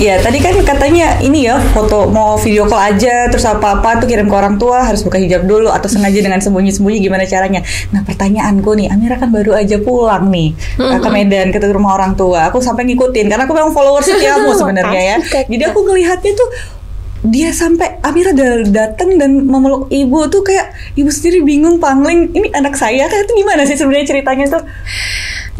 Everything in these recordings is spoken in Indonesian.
Iya, tadi kan katanya ini ya, foto mau video call aja, terus apa-apa tuh kirim ke orang tua harus buka hijab dulu atau sengaja dengan sembunyi-sembunyi, gimana caranya? Nah, pertanyaanku nih, Amira kan baru aja pulang nih ke Medan, ke rumah orang tua. Aku sampai ngikutin karena aku memang followers kamu sebenarnya ya. Jadi aku ngelihatnya tuh dia sampai Amira datang dan memeluk ibu tuh, kayak ibu sendiri bingung, pangling, ini anak saya kayak itu gimana sih sebenarnya ceritanya tuh?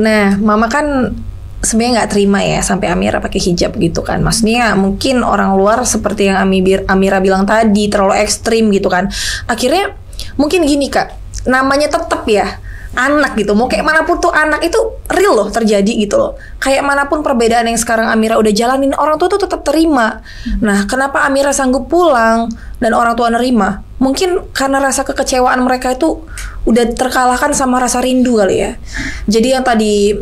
Nah, mama kan sebenarnya nggak terima ya sampai Amira pakai hijab gitu kan. Maksudnya mungkin orang luar seperti yang Amira bilang tadi terlalu ekstrim gitu kan. Akhirnya mungkin gini Kak, namanya tetap ya anak gitu, mau kayak manapun tuh anak itu real loh, terjadi gitu loh. Kayak manapun perbedaan yang sekarang Amira udah jalanin, orang tua tuh tetap terima. Nah, kenapa Amira sanggup pulang dan orang tua nerima? Mungkin karena rasa kekecewaan mereka itu udah terkalahkan sama rasa rindu kali ya. Jadi yang tadi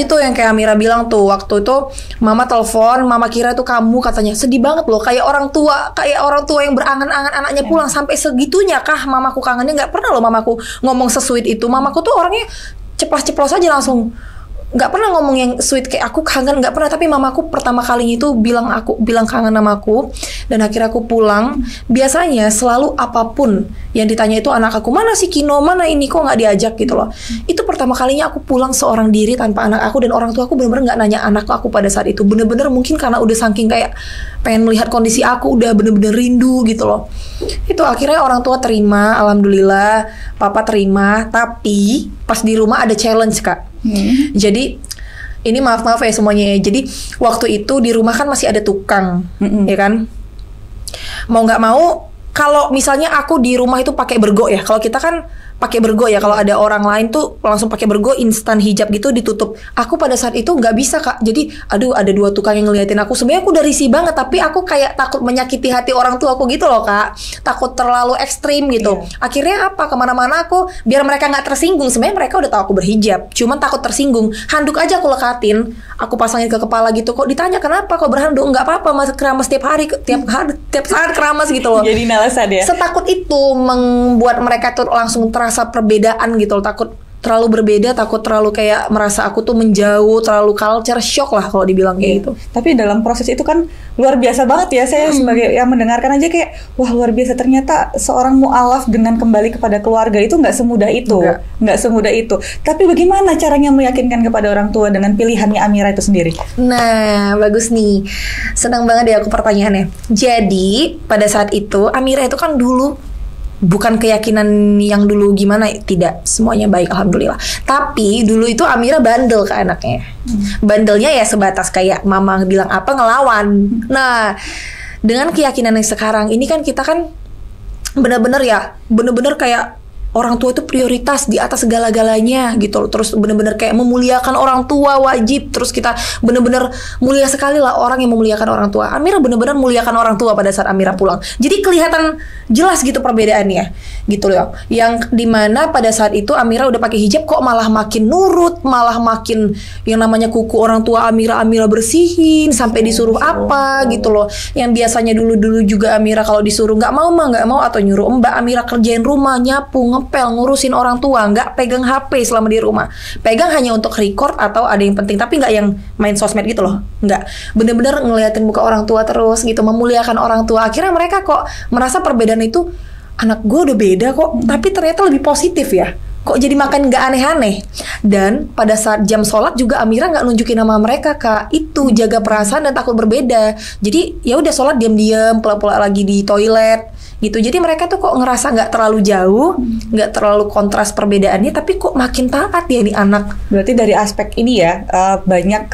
tuh yang kayak Amira bilang tuh, waktu itu mama telepon, mama kira tuh kamu, katanya sedih banget loh, kayak orang tua yang berangan-angan anaknya pulang, sampai segitunya kah mamaku kangennya. Nggak pernah loh mamaku ngomong sesuit itu. Mamaku tuh orangnya ceplos-ceplos aja langsung, nggak pernah ngomong yang sweet kayak aku kangen, nggak pernah. Tapi mamaku pertama kalinya itu bilang kangen sama aku, dan akhirnya aku pulang. Biasanya selalu apapun yang ditanya itu anak aku, mana si Kino, mana ini, kok nggak diajak gitu loh. Itu pertama kalinya aku pulang seorang diri tanpa anak aku, dan orang tua aku bener-bener nggak nanya anak aku pada saat itu. Bener-bener mungkin karena udah saking kayak pengen melihat kondisi aku, udah bener-bener rindu gitu loh. Itu akhirnya orang tua terima, alhamdulillah, papa terima. Tapi pas di rumah ada challenge Kak. Jadi ini maaf ya semuanya ya. Jadi waktu itu di rumah kan masih ada tukang, ya kan. Mau nggak mau, kalau misalnya aku di rumah itu pakai bergo ya. Kalau kita kan pakai bergo ya. Kalau ada orang lain tuh langsung pakai bergo, instan hijab gitu ditutup. Aku pada saat itu nggak bisa Kak. Jadi aduh, ada dua tukang yang ngeliatin aku. Sebenarnya aku udah risih banget, tapi aku kayak takut menyakiti hati orang tua aku gitu loh Kak. Takut terlalu ekstrim gitu. Akhirnya apa, kemana-mana aku biar mereka nggak tersinggung. Sebenarnya mereka udah tahu aku berhijab, cuman takut tersinggung. Handuk aja aku lekatin, aku pasangin ke kepala gitu. Kok ditanya kenapa kok berhanduk? Nggak apa-apa mas, keramas tiap hari, tiap saat keramas gitu loh. Jadi alasan ya. Setakut itu membuat mereka tuh langsung terasa perbedaan gitu loh. Takut terlalu berbeda, takut terlalu kayak merasa aku tuh menjauh, terlalu culture shock lah kalau dibilang kayak gitu. Tapi dalam proses itu kan luar biasa banget ya. Saya sebagai yang mendengarkan aja kayak wah, luar biasa. Ternyata seorang mu'alaf dengan kembali kepada keluarga itu nggak semudah itu. Nggak semudah itu. Tapi bagaimana caranya meyakinkan kepada orang tua dengan pilihannya Amira itu sendiri? Nah, bagus nih. Senang banget deh aku pertanyaannya. Jadi pada saat itu Amira itu kan dulu bukan keyakinan yang dulu gimana, tidak, semuanya baik alhamdulillah. Tapi dulu itu Amira bandel ke anaknya. Bandelnya ya sebatas kayak mama bilang apa ngelawan. Nah, dengan keyakinan yang sekarang ini kan kita kan bener-bener kayak orang tua itu prioritas di atas segala-galanya gitu loh. Terus bener-bener kayak memuliakan orang tua wajib. Terus kita bener-bener mulia sekali lah orang yang memuliakan orang tua. Amira bener-bener muliakan orang tua pada saat Amira pulang. Jadi kelihatan jelas gitu perbedaannya gitu loh. Yang dimana pada saat itu Amira udah pakai hijab kok malah makin nurut, malah makin yang namanya kuku orang tua Amira bersihin sampai disuruh apa gitu loh. Yang biasanya dulu juga Amira kalau disuruh nggak mau atau nyuruh Mbak Amira kerjain rumah, nyapu, ngepel, ngurusin orang tua, nggak pegang HP selama di rumah. Pegang hanya untuk record atau ada yang penting, tapi nggak yang main sosmed gitu loh. Nggak, bener-bener ngeliatin muka orang tua terus gitu, memuliakan orang tua. Akhirnya mereka kok merasa perbedaan itu, anak gue udah beda kok, tapi ternyata lebih positif ya. Kok jadi makan nggak aneh-aneh. Dan pada saat jam sholat juga Amira nggak nunjukin nama mereka Kak. Itu jaga perasaan dan takut berbeda. Jadi ya udah sholat diam-diam, pula-pula lagi di toilet gitu. Jadi mereka tuh kok ngerasa nggak terlalu jauh, nggak terlalu kontras perbedaannya, tapi kok makin taat ya nih anak. Berarti dari aspek ini ya, banyak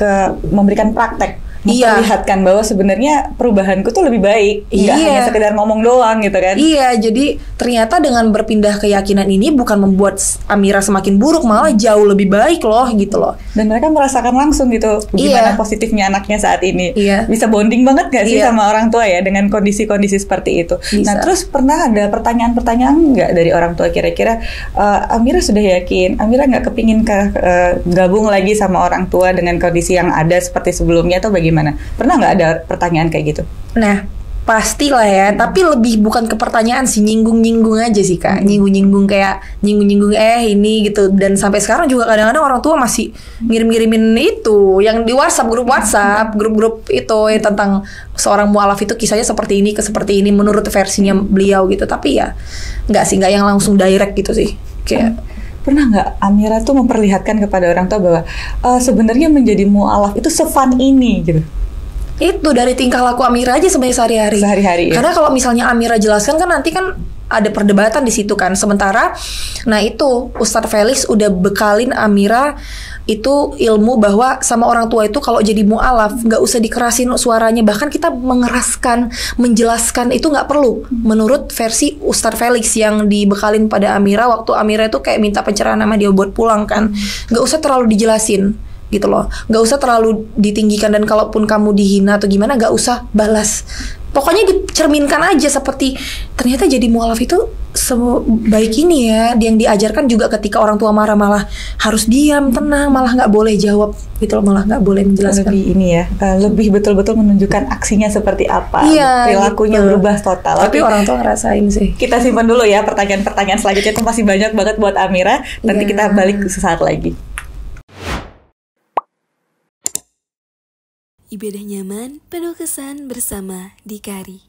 memberikan praktek, memperlihatkan bahwa sebenarnya perubahanku tuh lebih baik, nggak hanya sekedar ngomong doang gitu kan. Iya, jadi ternyata dengan berpindah keyakinan ini bukan membuat Amira semakin buruk, malah jauh lebih baik loh gitu loh. Dan mereka merasakan langsung gitu gimana positifnya anaknya saat ini. Bisa bonding banget gak sih sama orang tua ya dengan kondisi-kondisi seperti itu. Nah terus pernah ada pertanyaan-pertanyaan nggak dari orang tua kira-kira Amira sudah yakin, Amira nggak kepingin gabung lagi sama orang tua dengan kondisi yang ada seperti sebelumnya atau bagaimana? Pernah nggak ada pertanyaan kayak gitu? Nah, Pastilah ya, tapi lebih bukan ke pertanyaan sih, nyinggung-nyinggung aja sih Kak. Nyinggung-nyinggung kayak nyinggung-nyinggung ini gitu. Dan sampai sekarang juga kadang-kadang orang tua masih ngirim-ngirimin itu yang di WhatsApp, grup-grup itu ya, tentang seorang mualaf itu kisahnya seperti ini ke seperti ini menurut versinya beliau gitu. Tapi ya nggak yang langsung direct gitu sih. Kayak pernah nggak Amira tuh memperlihatkan kepada orang tua bahwa sebenarnya menjadi mualaf itu se-fun ini gitu? itu dari tingkah laku Amira aja sebenarnya sehari-hari. Sehari-hari, ya. Karena kalau misalnya Amira jelaskan kan nanti kan ada perdebatan di situ kan. Sementara, nah itu Ustadz Felix udah bekalin Amira itu ilmu bahwa sama orang tua itu kalau jadi mualaf nggak usah dikerasin suaranya, bahkan kita mengeraskan, menjelaskan itu nggak perlu. Menurut versi Ustadz Felix yang dibekalin pada Amira waktu Amira itu kayak minta pencerahan sama dia buat pulang kan, nggak usah terlalu dijelasin gitu loh, nggak usah terlalu ditinggikan, dan kalaupun kamu dihina atau gimana nggak usah balas, pokoknya dicerminkan aja seperti ternyata jadi mualaf itu sebaik ini ya. Yang diajarkan juga ketika orang tua marah malah harus diam, tenang, malah nggak boleh jawab gitu loh, malah nggak boleh menjelaskan. Lebih ini ya, lebih betul-betul menunjukkan aksinya seperti apa, iya, perilakunya gitu. Berubah total. Tapi orang tua ngerasain sih. Kita simpan dulu ya pertanyaan-pertanyaan selanjutnya, itu masih banyak banget buat Amira. Nanti kita balik sesaat lagi. Ibadah nyaman, penuh kesan bersama Dikari.